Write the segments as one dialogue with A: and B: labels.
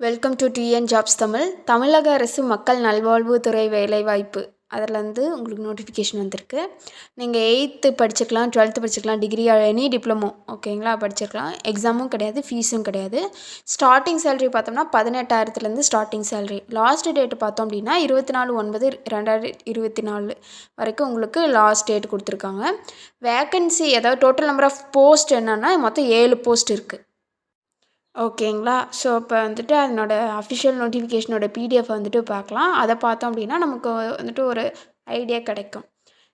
A: Welcome to TN jobs Tamil. தமிழக அரசு மக்கள் நல்வாழ்வுத்துறை வேலைவாய்ப்பு அதிலேருந்து உங்களுக்கு நோட்டிஃபிகேஷன் வந்திருக்கு. நீங்கள் 8th படிச்சுக்கலாம், 12th படிச்சுக்கலாம், டிகிரி எனி டிப்ளமோ ஓகேங்களா படிச்சிருக்கலாம். எக்ஸாமும் கிடையாது, ஃபீஸும் கிடையாது. ஸ்டார்டிங் சேலரி பார்த்தோம்னா 18,000லேருந்து ஸ்டார்டிங் சேலரி. லாஸ்ட் டேட் பார்த்தோம் அப்படின்னா 24/9/2024 வரைக்கும் உங்களுக்கு லாஸ்ட் டேட் கொடுத்துருக்காங்க. வேக்கன்சி அதாவது டோட்டல் நம்பர் ஆஃப் போஸ்ட் என்னென்னா மொத்தம் 7 போஸ்ட் இருக்குது. ஓகேங்களா. ஸோ இப்போ வந்துட்டு அதனோட அஃபிஷியல் நோட்டிஃபிகேஷனோட பிடிஎஃப் வந்துட்டு பார்க்கலாம். அதை பார்த்தோம் அப்படின்னா நமக்கு வந்துட்டு ஒரு ஐடியா கிடைக்கும்.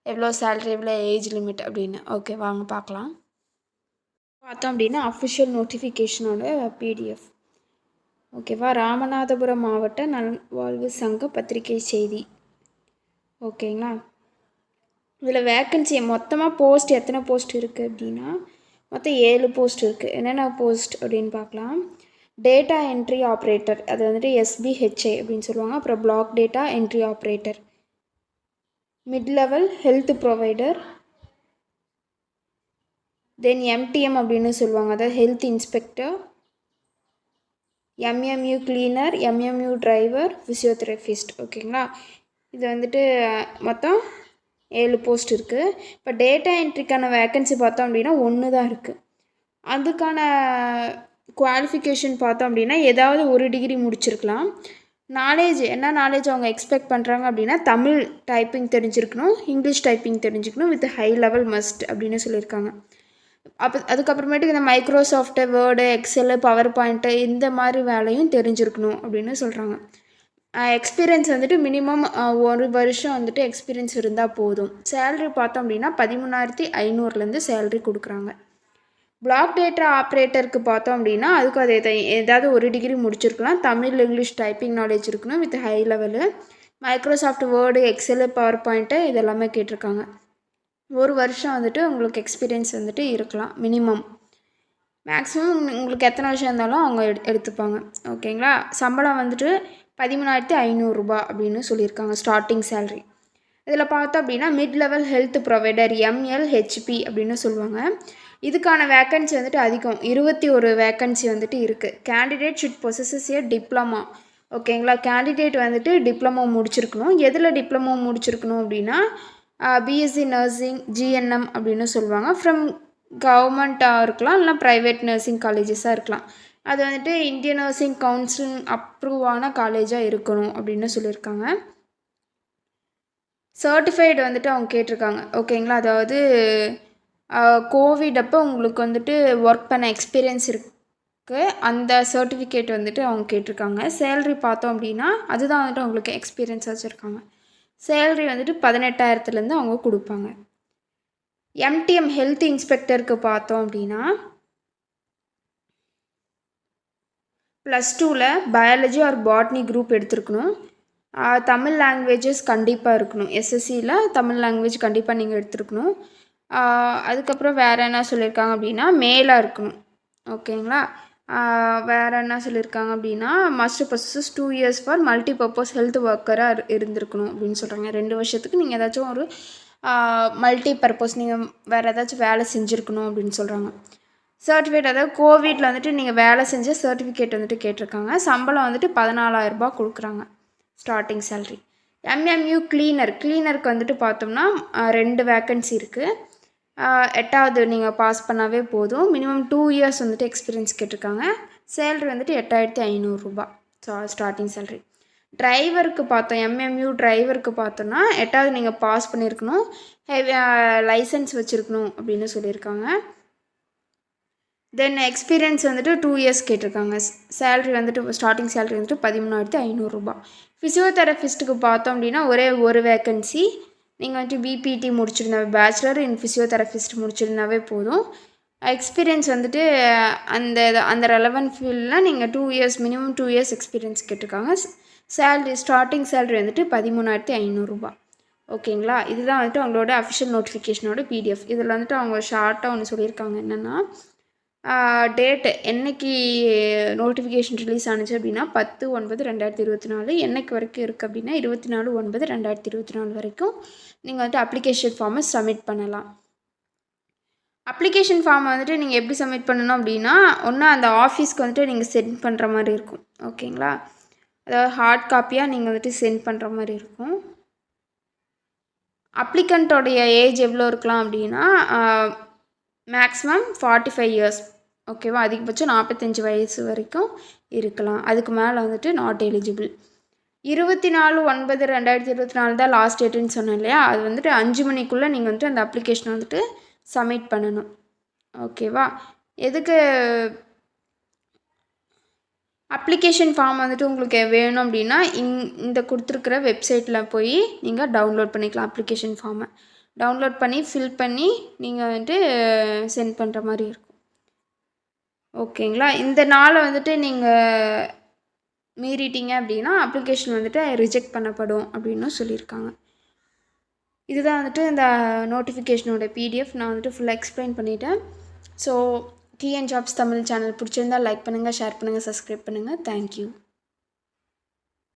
A: எவ்வளோ சேலரி, எவ்வளோ ஏஜ் லிமிட் அப்படின்னு. ஓகே, வாங்க பார்க்கலாம். பார்த்தோம் அப்படின்னா அஃபிஷியல் நோட்டிஃபிகேஷனோட பிடிஎஃப். ஓகேவா. ராமநாதபுரம் மாவட்ட நல்வாழ்வு சங்க பத்திரிகை செய்தி. ஓகேங்களா. இதில் வேக்கன்சி மொத்தமாக போஸ்ட் எத்தனை போஸ்ட் இருக்குது அப்படின்னா மொத்தம் 7 போஸ்ட் இருக்குது. என்னென்ன போஸ்ட் அப்படின்னு பார்க்கலாம். டேட்டா என்ட்ரி ஆப்ரேட்டர், அது வந்துட்டு SBHI அப்படின்னு சொல்லுவாங்க. அப்புறம் block data entry operator, mid level health provider, then MTM அப்படின்னு சொல்லுவாங்க, அதாவது health inspector, MMU cleaner, MMU driver, physiotherapist. ஓகேங்களா. இது வந்துட்டு மொத்தம் 7 போஸ்ட் இருக்குது. இப்போ டேட்டா என்ட்ரிக்கான வேக்கன்சி பார்த்தோம் அப்படின்னா 1 தான் இருக்குது. அதுக்கான குவாலிஃபிகேஷன் பார்த்தோம் அப்படின்னா ஏதாவது ஒரு டிகிரி முடிச்சிருக்கலாம். நாலேஜ் என்ன நாலேஜ் அவங்க எக்ஸ்பெக்ட் பண்ணுறாங்க அப்படின்னா தமிழ் டைப்பிங் தெரிஞ்சிருக்கணும், இங்கிலீஷ் டைப்பிங் தெரிஞ்சுக்கணும், வித் ஹை லெவல் மஸ்ட் அப்படின்னு சொல்லியிருக்காங்க. அதுக்கப்புறமேட்டுக்கு இந்த Microsoft, word, Excel, power point இந்த மாதிரி வேலையும் தெரிஞ்சிருக்கணும் அப்படின்னு சொல்கிறாங்க. எக்ஸ்பீரியன்ஸ் வந்துட்டு மினிமம் 1 வருஷம் வந்துட்டு எக்ஸ்பீரியன்ஸ் இருந்தால் போதும். சேல்ரி பார்த்தோம் அப்படின்னா 13,500லேருந்து சேல்ரி கொடுக்குறாங்க. பிளாக் டேட்டா ஆப்ரேட்டருக்கு பார்த்தோம் அப்படின்னா அதுக்கு அது ஏதாவது ஒரு டிகிரி முடிச்சிருக்கலாம், தமிழ் இங்கிலீஷ் டைப்பிங் நாலேஜ் இருக்கணும் with high level, Microsoft Word, Excel, PowerPoint இதெல்லாமே கேட்டிருக்காங்க. 1 வருஷம் வந்துட்டு உங்களுக்கு எக்ஸ்பீரியன்ஸ் வந்துட்டு இருக்கலாம் மினிமம். மேக்ஸிமம் உங்களுக்கு எத்தனை வருஷம் இருந்தாலும் அவங்க எடுத்துப்பாங்க. ஓகேங்களா. சம்பளம் வந்துட்டு 13,500 அப்படின்னு சொல்லியிருக்காங்க ஸ்டார்டிங் சேல்ரி. இதில் பார்த்தோம் அப்படின்னா mid level health provider MLHP அப்படின்னு சொல்லுவாங்க. இதுக்கான வேக்கன்சி வந்துட்டு அதிகம், 21 வேக்கன்சி வந்துட்டு இருக்குது. Candidate should possesses A diploma. ஓகேங்களா. கேண்டிடேட் வந்துட்டு டிப்ளமோ முடிச்சிருக்கணும். எதில் டிப்ளமோ முடிச்சிருக்கணும் அப்படின்னா BSc நர்சிங், GNM அப்படின்னு சொல்லுவாங்க. ஃப்ரம் கவர்மெண்ட்டாக இருக்கலாம், இல்லைனா ப்ரைவேட் நர்சிங் காலேஜஸாக இருக்கலாம். அது வந்துட்டு இந்தியன் நர்சிங் கவுன்சில் அப்ரூவான காலேஜாக இருக்கணும் அப்படின்னு சொல்லியிருக்காங்க. சர்டிஃபைடு வந்துட்டு அவங்க கேட்டிருக்காங்க. ஓகேங்களா. அதாவது கோவிட் அப்போ உங்களுக்கு வந்துட்டு ஒர்க் பண்ண எக்ஸ்பீரியன்ஸ் இருக்குது, அந்த சர்டிஃபிகேட் வந்துட்டு அவங்க கேட்டிருக்காங்க. சேல்ரி பார்த்தோம் அப்படின்னா அதுதான் வந்துட்டு அவங்களுக்கு எக்ஸ்பீரியன்ஸ் வச்சுருக்காங்க. சேல்ரி வந்துட்டு 18,000லேருந்து அவங்க கொடுப்பாங்க. MTM ஹெல்த் இன்ஸ்பெக்டருக்கு பார்த்தோம் அப்படின்னா +2ல் பயாலஜி ஆர் பாட்னி குரூப் எடுத்துருக்கணும். தமிழ் லாங்குவேஜஸ் கண்டிப்பாக இருக்கணும். SSCயில் தமிழ் லாங்குவேஜ் கண்டிப்பாக நீங்கள் எடுத்துருக்கணும். அதுக்கப்புறம் வேறு என்ன சொல்லியிருக்காங்க அப்படின்னா மேலாக இருக்கணும். ஓகேங்களா. வேறு என்ன சொல்லியிருக்காங்க அப்படின்னா must possess 2 years for multi purpose health ஒர்க்கராக இருந்திருக்கணும் அப்படின்னு சொல்கிறாங்க. 2 வருஷத்துக்கு நீங்கள் ஏதாச்சும் ஒரு மல்டி பர்பஸ் நீங்கள் வேறு ஏதாச்சும் வேலை செஞ்சுருக்கணும் அப்படின்னு சொல்கிறாங்க. சர்டிஃபிகேட் அதாவது கோவிட்டில் வந்துட்டு நீங்கள் வேலை செஞ்ச சர்டிஃபிகேட் வந்துட்டு கேட்டிருக்காங்க. சம்பளம் வந்துட்டு 14,000 கொடுக்குறாங்க ஸ்டார்டிங் சேல்ரி. MMU கிளீனருக்கு வந்துட்டு பார்த்தோம்னா 2 வேக்கன்சி இருக்குது. 8வது நீங்கள் பாஸ் பண்ணாவே போதும். மினிமம் 2 இயர்ஸ் வந்துட்டு எக்ஸ்பீரியன்ஸ் கேட்டிருக்காங்க. சேல்ரி வந்துட்டு 8,500 ஸ்டார்டிங் சேல்ரி. டிரைவருக்கு பார்த்தோம், MMU டிரைவருக்கு பார்த்தோன்னா 8வது நீங்கள் பாஸ் பண்ணியிருக்கணும், லைசன்ஸ் வச்சுருக்கணும் அப்படின்னு சொல்லியிருக்காங்க. தென் எக்ஸ்பீரியன்ஸ் வந்துட்டு 2 இயர்ஸ் கேட்டிருக்காங்க. சேல்ரி வந்துட்டு ஸ்டார்டிங் சேல்ரி வந்துட்டு 13,500. ஃபிசியோதெரபிஸ்ட்டுக்கு பார்த்தோம் அப்படின்னா ஒரே ஒரு வேக்கன்சி. நீங்கள் வந்துட்டு BPT முடிச்சிருந்தாவே, பேச்சுலர் இன் ஃபிசியோதெரபிஸ்ட் முடிச்சிருந்தாவே போதும். எக்ஸ்பீரியன்ஸ் வந்துட்டு அந்த ரெலவெண்ட் ஃபீல்டில் நீங்கள் 2 இயர்ஸ் மினிமம் 2 இயர்ஸ் எக்ஸ்பீரியன்ஸ் கேட்டிருக்காங்க. சேல்ரி ஸ்டார்டிங் சேல்ரி வந்துட்டு 13,500. ஓகேங்களா. இதுதான் வந்துட்டு அவங்களோட அஃபிஷியல் நோட்டிஃபிகேஷனோட PDF. இதில் வந்துட்டு அவங்க ஷார்ட்டாக ஒன்று சொல்லியிருக்காங்க. என்னென்னா டேட்டு என்னைக்கு நோட்டிஃபிகேஷன் ரிலீஸ் ஆனிச்சு அப்படின்னா 10/9/2024. என்னைக்கு வரைக்கும் இருக்குது அப்படின்னா 24/9/2024 வரைக்கும் நீங்கள் வந்துட்டு அப்ளிகேஷன் ஃபார்மை சப்மிட் பண்ணலாம். அப்ளிகேஷன் ஃபார்ம் வந்துட்டு நீங்கள் எப்படி சப்மிட் பண்ணணும் அப்படின்னா, ஒன்று அந்த ஆஃபீஸ்க்கு வந்துட்டு நீங்கள் சென்ட் பண்ணுற மாதிரி இருக்கும். ஓகேங்களா? அதாவது ஹார்ட் காப்பியாக நீங்கள் வந்துட்டு சென்ட் பண்ணுற மாதிரி இருக்கும். அப்ளிகண்ட்டோடைய ஏஜ் எவ்வளோ இருக்கலாம் அப்படின்னா, மேக்ஸிமம் 45 இயர்ஸ். ஓகேவா? அதிகபட்சம் 45 வயசு வரைக்கும் இருக்கலாம். அதுக்கு மேலே வந்துட்டு நாட் எலிஜிபிள். 24/9/2024 தான் லாஸ்ட் டேட்டுன்னு சொன்னேன் இல்லையா? அது வந்துட்டு 5 மணிக்குள்ளே நீங்கள் வந்துட்டு அந்த அப்ளிகேஷனை வந்துட்டு சப்மிட் பண்ணணும். ஓகேவா? எதுக்கு அப்ளிகேஷன் ஃபார்ம் வந்துட்டு உங்களுக்கு வேணும் அப்படின்னா, இந்த கொடுத்துருக்குற வெப்சைட்டில் போய் நீங்கள் டவுன்லோட் பண்ணிக்கலாம். அப்ளிகேஷன் ஃபார்மை டவுன்லோட் பண்ணி ஃபில் பண்ணி நீங்கள் வந்துட்டு சென்ட் பண்ணுற மாதிரி இருக்கும். ஓகேங்களா? இந்த நாளை வந்துட்டு நீங்கள் மீறிட்டீங்க அப்படின்னா அப்ளிகேஷன் வந்துட்டு ரிஜெக்ட் பண்ணப்படும் அப்படின்னு சொல்லியிருக்காங்க. இதுதான் வந்துட்டு இந்த நோட்டிஃபிகேஷனோட பிடிஎஃப். நான் வந்துட்டு ஃபுல்லாக எக்ஸ்பிளைன் பண்ணிட்டேன். So TN jobs Tamil channel பிடிச்சிருந்தால் லைக் பண்ணுங்கள், ஷேர் பண்ணுங்கள், சப்ஸ்கிரைப் பண்ணுங்கள். தேங்க்யூ.